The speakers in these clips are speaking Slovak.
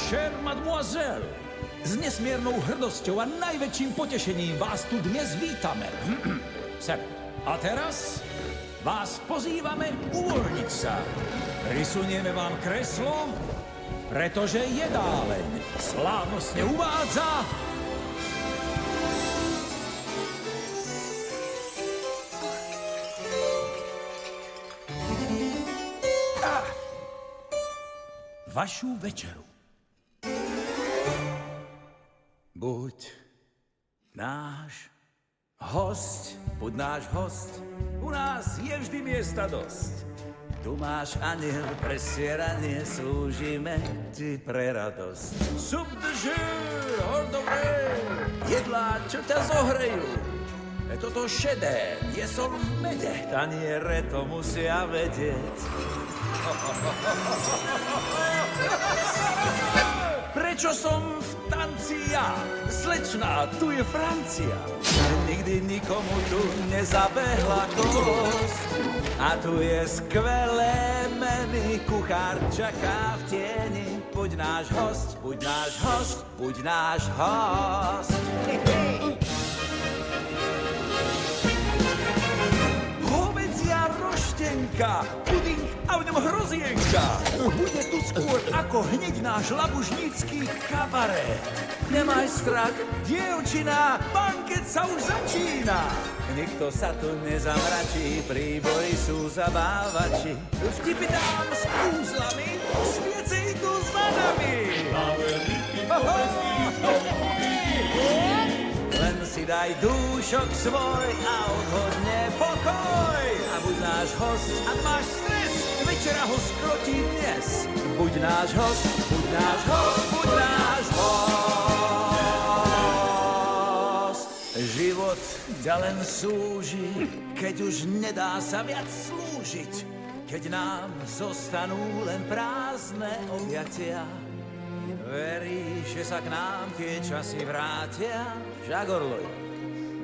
chère mademoiselle. S nesmiernou hrdosťou a najväčším potešením vás tu dnes vítame. Sem. A teraz vás pozývame uvoľniť sa. Prisunieme vám kreslo, pretože jedáleň slávnostne uvádza... vašu večeru. Buď náš host, u nás je vždy miesta dosť. Tu máš aniel pre sieranie, slúžime ti pre radosť. Soup de jour, hors d'oeuvre, jedlá, čo ťa zohrejú. Toto šedé je sol v mede, taniere to musia vedieť. Prečo som v tanci ja? Slečná, tu je Francia. Nikdy nikomu tu nezabehla kosť. A tu je skvelé menu, kuchár čaká v tieni. Buď náš host, buď náš host, buď náš host. Hovedzia roštenka, puding a v ňom hrozienka. Bude tu skôr ako hneď náš labužnícky kabaret. Nemaj strach, dievčina, banket sa už začína. Nikto sa tu nezamračí, príbory sú zabávači. Vtipy dám s úzlami, sviece idú s vanami. Len si daj dúšok svoj a odhodne pokoj. A buď náš host, ak máš stres, večera ho skrotí dnes. Buď náš host, buď náš host, buď náš host. Život ťa len súži, keď už nedá sa viac slúžiť. Keď nám zostanú len prázdne objatia. Veríš, že sa k nám tie časy vrátia? Žagorloj,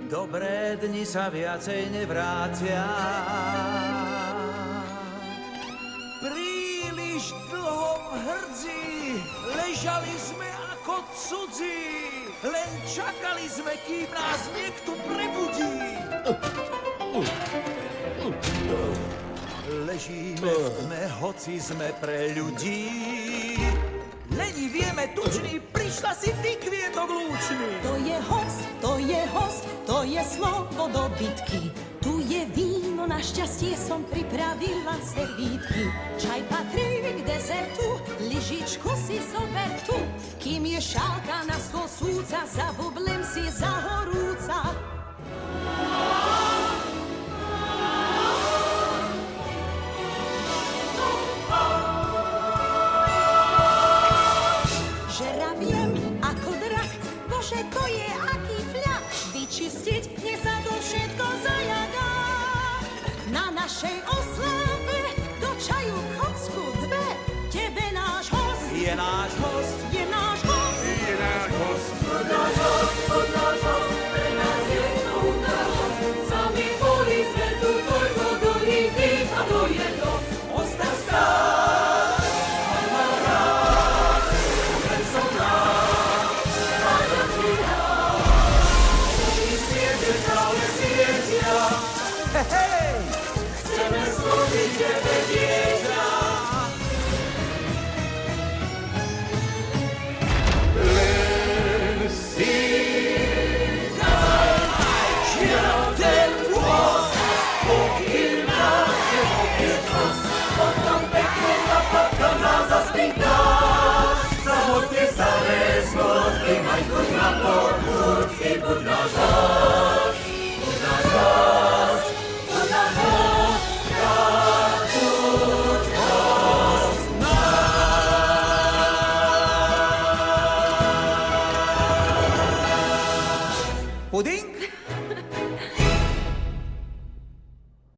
dobré dni sa viacej nevrátia. Príliš dlho v hrdzi ležali sme ako cudzí. Len čakali sme, kým nás niekto prebudí. Ležíme v tme, hoci sme pre ľudí. Leni vieme tučný, prišla si ty kvietok lúčný. To je host, to je host, to je slovo do bitky. Tu je víno, na šťastie som pripravila servítky. Čaj patrí k desertu, lyžičku si zober tu. Kým je šálka na stôl súca, zabublem si za